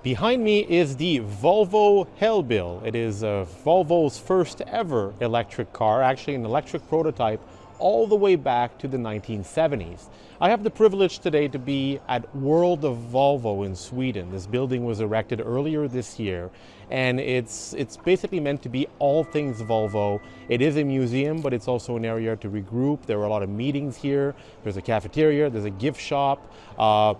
Behind me is the Volvo Hellbill. It is Volvo's first ever electric car, actually an electric prototype all the way back to the 1970s. I have the privilege today to be at World of Volvo in Sweden. This building was erected earlier this year, and it's basically meant to be all things Volvo. It is a museum, but it's also an area to regroup. There are a lot of meetings here. There's a cafeteria, there's a gift shop.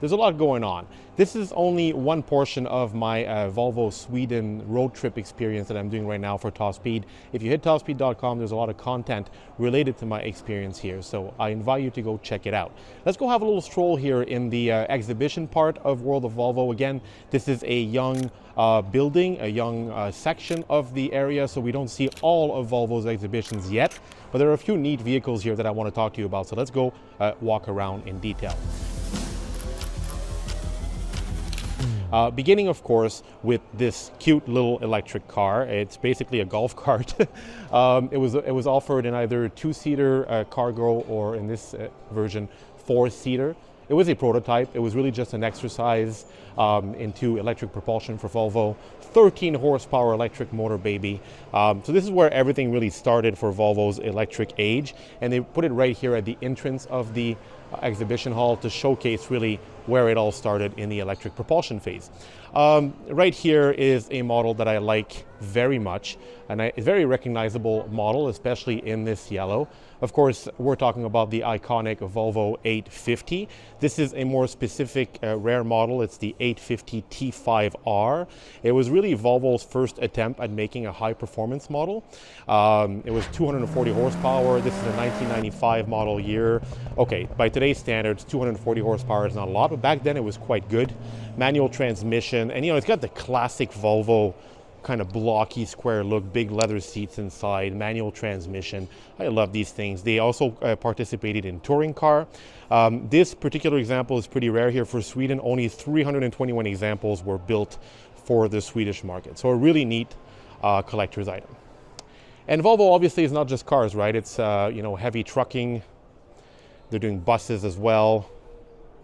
There's a lot going on. This is only one portion of my Volvo Sweden road trip experience that I'm doing right now for TopSpeed. If you hit topspeed.com, there's a lot of content related to my experience here, so I invite you to go check it out. Let's go have a little stroll here in the exhibition part of World of Volvo. Again, this is a young building, a young section of the area, so we don't see all of Volvo's exhibitions yet, but there are a few neat vehicles here that I want to talk to you about, so let's go walk around in detail. Beginning, of course, with this cute little electric car. It's basically a golf cart. It was offered in either two-seater cargo or, in this version, four-seater. It was a prototype. It was really just an exercise into electric propulsion for Volvo. 13 horsepower electric motor, baby. So this is where everything really started for Volvo's electric age, and they put it right here at the entrance of the exhibition hall to showcase really where it all started in the electric propulsion phase. Right here is a model that I like very much, and a very recognizable model, especially in this yellow. Of course, we're talking about the iconic Volvo 850. This is a more specific rare model. It's the 850 T5R. It was really Volvo's first attempt at making a high performance model. It was 240 horsepower. This is a 1995 model year. Okay, by today's standards, 240 horsepower is not a lot, but back then it was quite good. Manual transmission, and it's got the classic Volvo kind of blocky square look, big leather seats inside, manual transmission. I love these things. They also participated in touring car. This particular example is pretty rare here for Sweden. Only 321 examples were built for the Swedish market. So a really neat collector's item. And Volvo obviously is not just cars, right? It's heavy trucking. They're doing buses as well.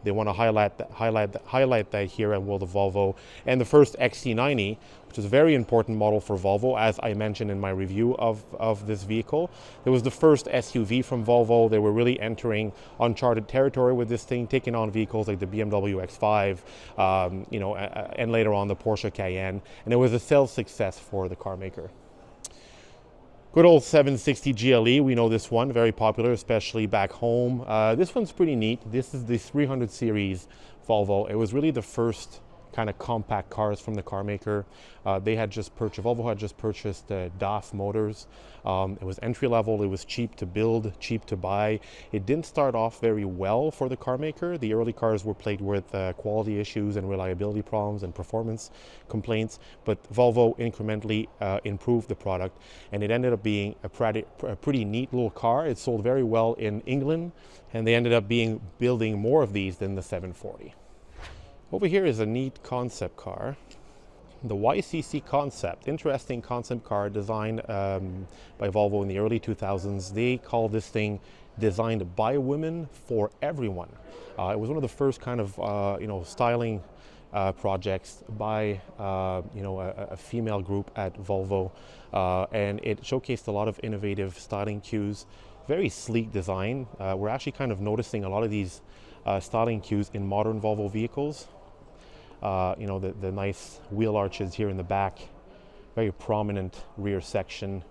They want to highlight that here at World of Volvo. And the first XC90, which is a very important model for Volvo, as I mentioned in my review of this vehicle. It was the first SUV from Volvo. They were really entering uncharted territory with this thing, taking on vehicles like the BMW X5, and later on the Porsche Cayenne. And it was a sales success for the car maker. Good old 760 GLE, we know this one, very popular, especially back home. This one's pretty neat. This is the 300 series Volvo. It was really the first kind of compact cars from the car maker. Volvo had just purchased DAF motors. It was entry level, it was cheap to build, cheap to buy. It didn't start off very well for the car maker. The early cars were plagued with quality issues and reliability problems and performance complaints, but Volvo incrementally improved the product, and it ended up being a pretty neat little car. It sold very well in England, and they ended up building more of these than the 740. Over here is a neat concept car, the YCC Concept. Interesting concept car designed by Volvo in the early 2000s. They call this thing designed by women for everyone. It was one of the first kind of styling projects by a female group at Volvo, and it showcased a lot of innovative styling cues. Very sleek design. We're actually kind of noticing a lot of these styling cues in modern Volvo vehicles. The nice wheel arches here in the back, very prominent rear section.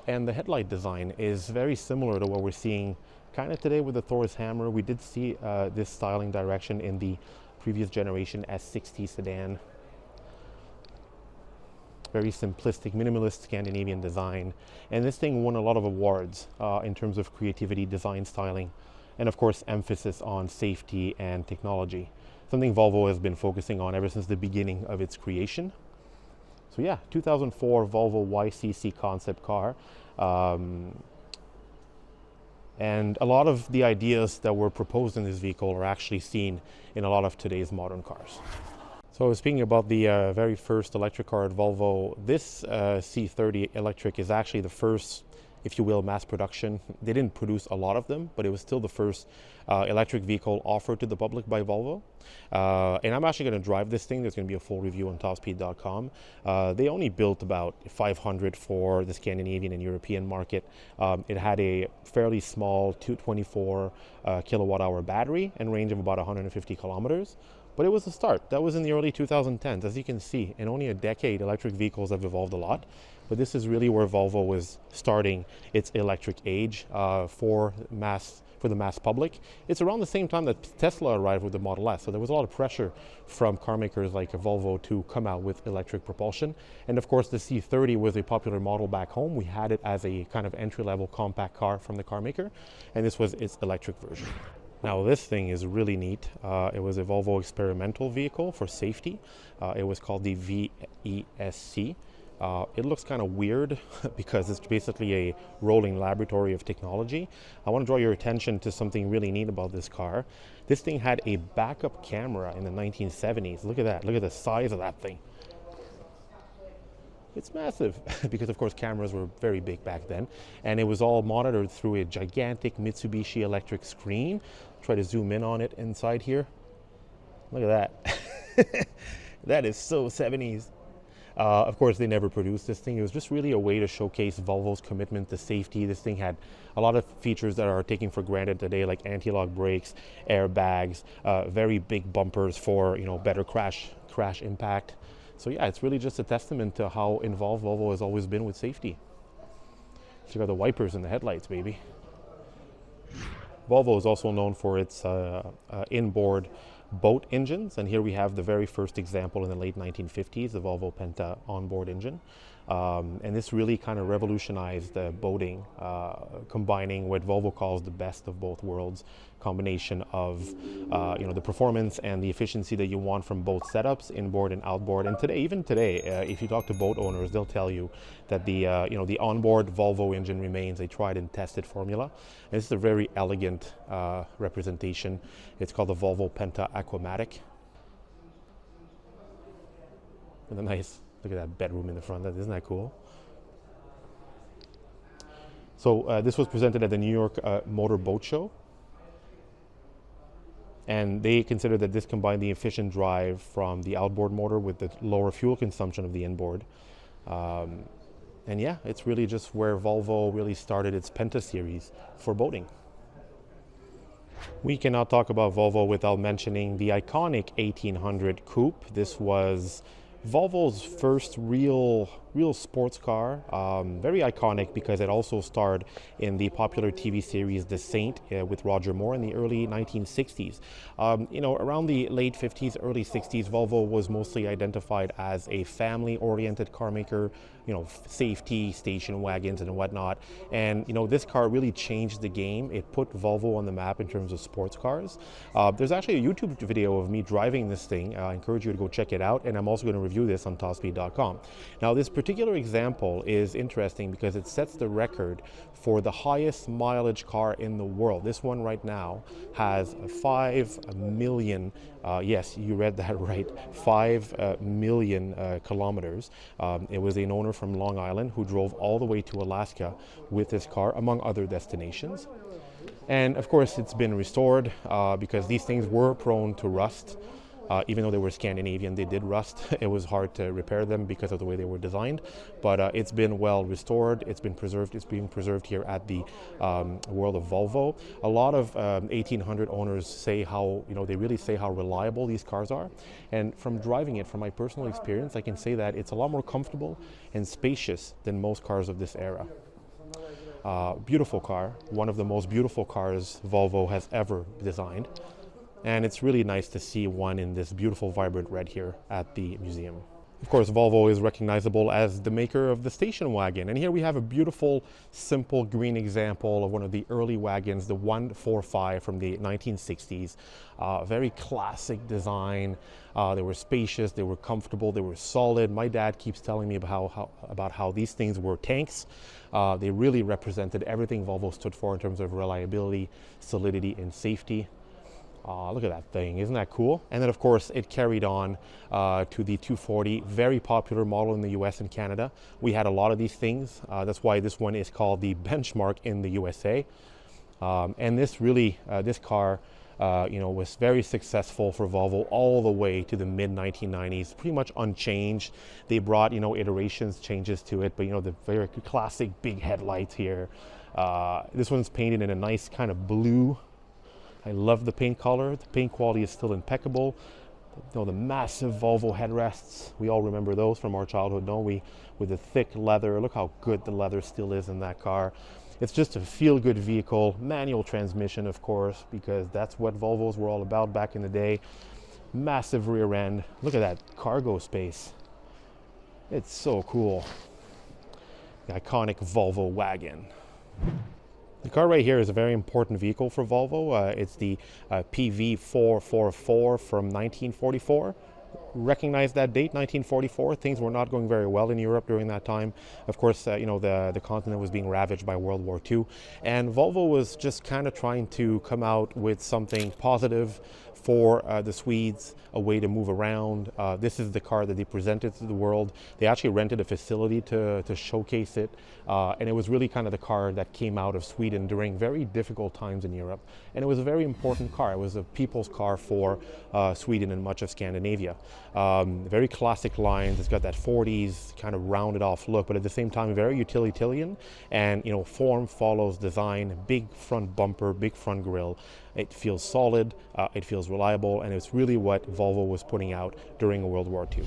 And the headlight design is very similar to what we're seeing kind of today with the Thor's Hammer. We did see this styling direction in the previous generation S60 sedan. Very simplistic, minimalist Scandinavian design. And this thing won a lot of awards in terms of creativity, design, styling, and of course emphasis on safety and technology. Something Volvo has been focusing on ever since the beginning of its creation. So yeah, 2004 Volvo YCC concept car. And a lot of the ideas that were proposed in this vehicle are actually seen in a lot of today's modern cars. So speaking about the very first electric car at Volvo, this C30 electric is actually the first if you will, mass production. They didn't produce a lot of them, but it was still the first electric vehicle offered to the public by Volvo. And I'm actually going to drive this thing. There's going to be a full review on TopSpeed.com. They only built about 500 for the Scandinavian and European market. It had a fairly small 224 kilowatt hour battery and range of about 150 kilometers. But it was a start. That was in the early 2010s. As you can see, in only a decade, electric vehicles have evolved a lot. But this is really where Volvo was starting its electric age for the mass public. It's around the same time that Tesla arrived with the Model S. So there was a lot of pressure from car makers like Volvo to come out with electric propulsion. And of course, the C30 was a popular model back home. We had it as a kind of entry-level compact car from the car maker. And this was its electric version. Now this thing is really neat. It was a Volvo experimental vehicle for safety. It was called the VESC. It looks kind of weird because it's basically a rolling laboratory of technology. I want to draw your attention to something really neat about this car. This thing had a backup camera in the 1970s. Look at that. Look at the size of that thing. It's massive because, of course, cameras were very big back then. And it was all monitored through a gigantic Mitsubishi electric screen. Try to zoom in on it inside here. Look at that. That is so 70s. Of course, they never produced this thing. It was just really a way to showcase Volvo's commitment to safety. This thing had a lot of features that are taken for granted today, like anti-lock brakes, airbags, very big bumpers for better crash impact. So yeah, it's really just a testament to how involved Volvo has always been with safety. Check out the wipers in the headlights, baby. Volvo is also known for its inboard boat engines, and here we have the very first example in the late 1950s, the Volvo Penta onboard engine. And this really kind of revolutionized boating, combining what Volvo calls the best of both worlds, combination of the performance and the efficiency that you want from both setups, inboard and outboard. And even today, if you talk to boat owners, they'll tell you that the onboard Volvo engine remains a tried and tested formula. And this is a very elegant representation. It's called the Volvo Penta Aquamatic. And a nice, look at that bedroom in the front. Isn't that cool? So this was presented at the New York Motor Boat Show. And they considered that this combined the efficient drive from the outboard motor with the lower fuel consumption of the inboard. And yeah, it's really just where Volvo really started its Penta series for boating. We cannot talk about Volvo without mentioning the iconic 1800 Coupe. This was Volvo's first real sports car, very iconic because it also starred in the popular TV series The Saint with Roger Moore in the early 1960s. Around the late 50s, early 60s, Volvo was mostly identified as a family-oriented car maker, safety, station wagons and whatnot. And, this car really changed the game. It put Volvo on the map in terms of sports cars. There's actually a YouTube video of me driving this thing. I encourage you to go check it out. And I'm also going to review this on TopSpeed.com. Now, this particular example is interesting because it sets the record for the highest mileage car in the world. This one right now has 5 million, yes, you read that right, 5 million kilometers. It was an owner from Long Island who drove all the way to Alaska with this car, among other destinations. And of course, it's been restored because these things were prone to rust. Even though they were Scandinavian, they did rust. It was hard to repair them because of the way they were designed. But it's been well restored. It's been preserved. It's being preserved here at the World of Volvo. A lot of 1800 owners say how, they really say how reliable these cars are. And from driving it, from my personal experience, I can say that it's a lot more comfortable and spacious than most cars of this era. Beautiful car, one of the most beautiful cars Volvo has ever designed. And it's really nice to see one in this beautiful, vibrant red here at the museum. Of course, Volvo is recognizable as the maker of the station wagon. And here we have a beautiful, simple green example of one of the early wagons, the 145 from the 1960s. Very classic design. They were spacious, they were comfortable, they were solid. My dad keeps telling me about how these things were tanks. They really represented everything Volvo stood for in terms of reliability, solidity, and safety. Look at that thing, isn't that cool? And then of course it carried on to the 240, very popular model in the US and Canada. We had a lot of these things. That's why this one is called the benchmark in the USA. And this really, this car, was very successful for Volvo all the way to the mid 1990s, pretty much unchanged. They brought, iterations, changes to it, but the very classic big headlights here. This one's painted in a nice kind of blue. I love the paint color. The paint quality is still impeccable. The massive Volvo headrests, we all remember those from our childhood, don't we? With the thick leather. Look how good the leather still is in that car. It's just a feel-good vehicle. Manual transmission, of course, because that's what Volvos were all about back in the day. Massive rear end. Look at that cargo space. It's so cool. The iconic Volvo wagon. The car right here is a very important vehicle for Volvo. It's the PV444 from 1944. Recognize that date, 1944. Things were not going very well in Europe during that time. Of course, the continent was being ravaged by World War II. And Volvo was just kind of trying to come out with something positive for the Swedes, a way to move around. This is the car that they presented to the world. They actually rented a facility to showcase it. And it was really kind of the car that came out of Sweden during very difficult times in Europe. And it was a very important car. It was a people's car for Sweden and much of Scandinavia. Very classic lines. It's got that 40s kind of rounded off look, but at the same time very utilitarian. And form follows design. Big front bumper, big front grille. It feels solid, it feels reliable, and it's really what Volvo was putting out during World War II.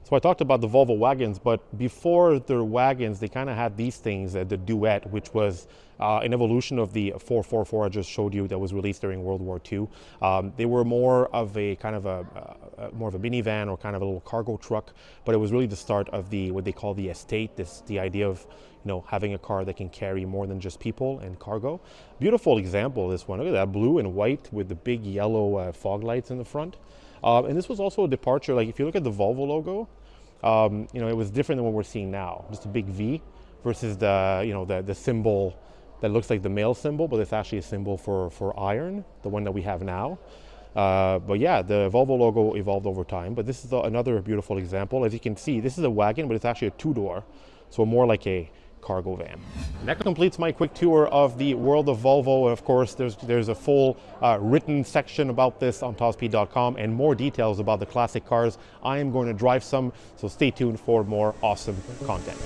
So I talked about the Volvo wagons, but before their wagons, they kind of had these things, the Duet, which was an evolution of the 444 I just showed you that was released during World War II. They were more of a kind of more of a minivan or kind of a little cargo truck, but it was really the start of what they call the estate, the idea of having a car that can carry more than just people and cargo. Beautiful example, this one. Look at that, blue and white with the big yellow fog lights in the front. And this was also a departure. Like if you look at the Volvo logo, it was different than what we're seeing now. Just a big V versus the symbol that looks like the male symbol, but it's actually a symbol for iron, the one that we have now. But yeah, the Volvo logo evolved over time. But this is another beautiful example. As you can see, this is a wagon, but it's actually a two-door, so more like a cargo van. That completes my quick tour of the world of Volvo. And of course, there's a full written section about this on TopSpeed.com and more details about the classic cars. I am going to drive some, so stay tuned for more awesome content.